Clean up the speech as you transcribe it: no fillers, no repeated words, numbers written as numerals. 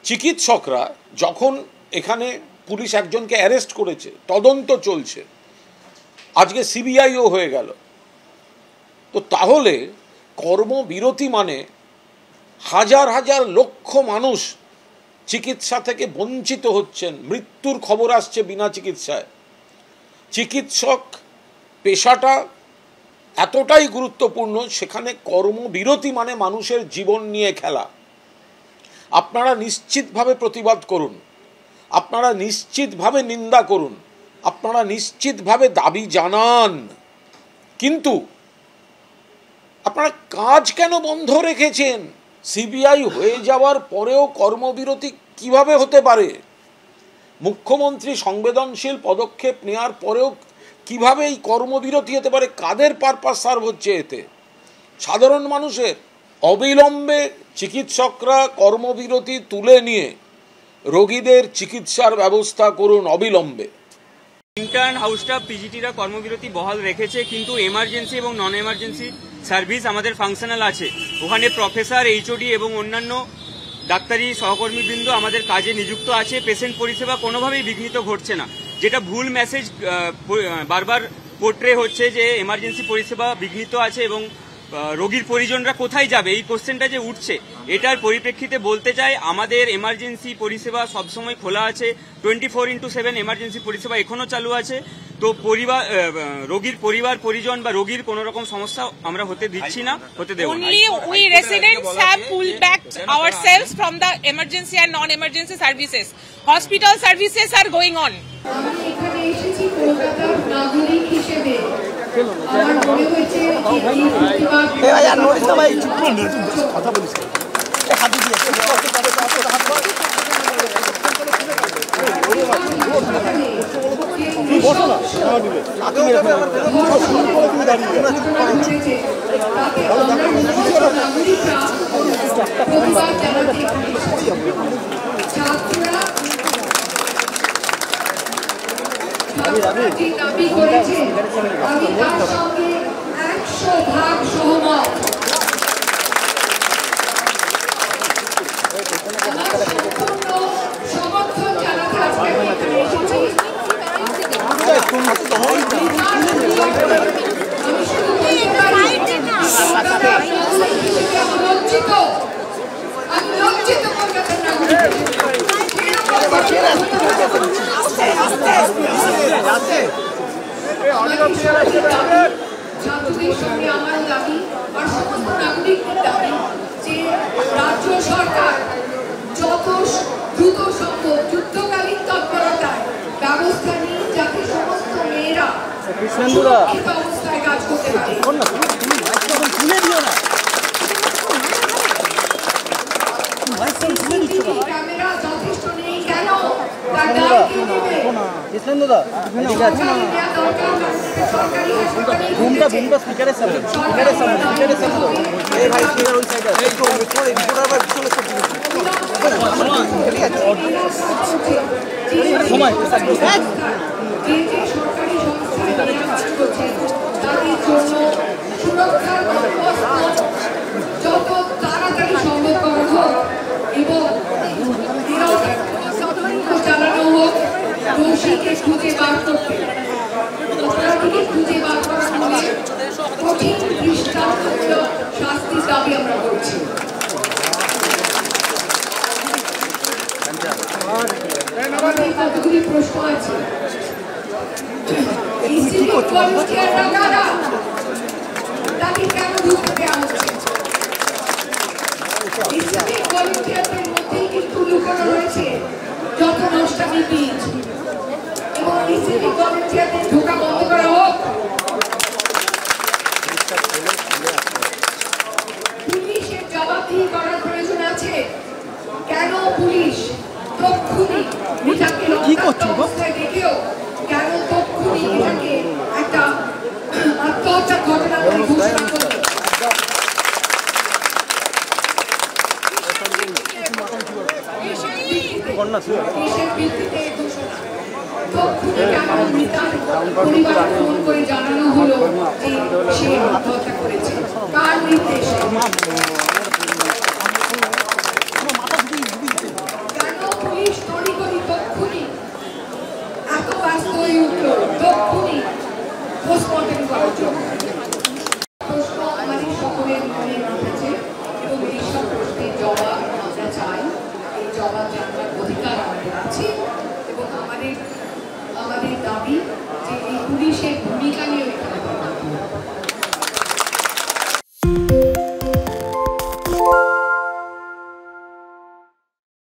চিকিৎসকরা যখন এখানে পুলিশ একজনকে অ্যারেস্ট করেছে, তদন্ত চলছে, আজকে সিবিআইও হয়ে গেল, তো তাহলে কর্মবিরতি মানে হাজার হাজার লক্ষ মানুষ চিকিৎসা থেকে বঞ্চিত হচ্ছেন, মৃত্যুর খবর আসছে বিনা চিকিৎসায়। চিকিৎসক পেশাটা এতটাই গুরুত্বপূর্ণ, সেখানে কর্মবিরতি মানে মানুষের জীবন নিয়ে খেলা। আপনারা নিশ্চিতভাবে প্রতিবাদ করুন, আপনারা নিশ্চিতভাবে নিন্দা করুন, আপনারা নিশ্চিতভাবে দাবি জানান, কিন্তু আপনারা কাজ কেন বন্ধ রেখেছেন? সিবিআই হয়ে যাওয়ার পরেও কর্মবিরতি কিভাবে হতে পারে? মুখ্যমন্ত্রী সংবেদনশীল পদক্ষেপ নেওয়ার পরেও কিভাবে এই কর্মবিরতি হতে পারে? কাদের পারপাস সার্ভ হচ্ছে এতে? সাধারণ মানুষের। অবিলম্বে চিকিৎসকরা কর্মবিরতি তুলে নিয়ে রোগীদের চিকিৎসার ব্যবস্থা করুন অবিলম্বে। ইন্টার্ন হাউস স্টাফ পিজিটিরা কর্মবিরতি বহাল রেখেছে, কিন্তু এমার্জেন্সি এবং নন এমার্জেন্সি সার্ভিস আমাদের ফাংশনাল আছে। ওখানে প্রফেসর, এইচওডি এবং অন্যান্য ডাক্তারি সহকর্মীবৃন্দ আমাদের কাজে নিযুক্ত আছে। পেশেন্ট পরিষেবা কোনোভাবেই বিঘ্নিত ঘটছে না। যেটা ভুল মেসেজ বারবার পোর্ট্রে হচ্ছে যে এমার্জেন্সি পরিষেবা বিঘ্নিত আছে এবং রোগীর পরিজনরা কোথায় যাবে, এই কোশ্চেনটা যে উঠছে, এটার পরিপ্রেক্ষিতে বলতে চাই আমাদের এমার্জেন্সি পরিষেবা সবসময় খোলা আছে। 24/7 এমার্জেন্সি পরিষেবা এখনও চালু আছে। তো রোগীর পরিবার পরিজন বা রোগীর কোনো রকম সমস্যা আমরা হতে দিচ্ছি না, হতে দেব না। Only we residents have pulled back ourselves from the emergency and non-emergency services. Hospital services are going on. আমি এখানে এসেছি কলকাতার নাগরিক হিসেবে। আমার মনে হয়েছে কথা বলিস ছাত্ররা দাবি করেছে, আমি তার সঙ্গে 100% সহমত। সমর্থন জানাতে আজকে এখানে এসেছি। আমি শুধু বলতে পারি আমি লজ্জিত, আমি লজ্জিত কলকাতার নাগরিক। ছাত্রদের সঙ্গে আমার দাবি আর সমস্ত নাগরিকদের দাবি যে রাজ্য সরকার যত দ্রুত সম্ভব যুদ্ধকালীন তৎপরতায় ব্যবস্থা নিয়ে যাতে সমস্ত মেয়েরা সুরক্ষিত অবস্থায় কাজ করতে পারে। ক্যামেরা যথেষ্ট নেই কেন? তার দাম কে নেবে? সরকারি সংস্থায় কাজ করছে তাদের জন্য সুরক্ষার যত তাড়াতাড়ি সম্ভব করা হোক এবং চালানো হোক। দোষীকে খুঁজে বার করতে, অপরাধীকে খুঁজে বার করার ফলে কঠিন দৃষ্টান্তমূলক শাস্তির দাবি আমরা করছি। আমাদের কতগুলি প্রশ্ন আছে। তাকে কেন ঢুকতে দেওয়া হচ্ছে? ভলান্টিয়ারদের মধ্যেই কিন্তু লুকানো রয়েছে যত নষ্টামি বীজ, এবং সিভিক ভলান্টিয়ারদের ঢোকা বন্ধ করা হোক। পুলিশের জবাবদিহি করার প্রয়োজন আছে। কেন পুলিশ তক্ষুনি এটাকে অবস্থায় দেখেও কেন তক্ষুনি এটাকে একটা আত্মহত্যার ঘটনা বলে ঘোষণা করল? দেশের ভিত্তিতে ঘোষণা তক্ষুনি কেন মৃতার পরিবার ফোন করে জানানো হলো যে সে আত্মহত্যা করেছে? কার নির্দেশে? পোস্টমর্টেম করার জন্য। প্রশ্ন আমাদের সকলের মনে উঠেছে এবং এইসব প্রশ্নের জবাব আমরা চাই। এই জবাব জানার অধিকার আমাদের আছে এবং আমাদের দাবি যে এই পুলিশের ভূমিকা নিয়ে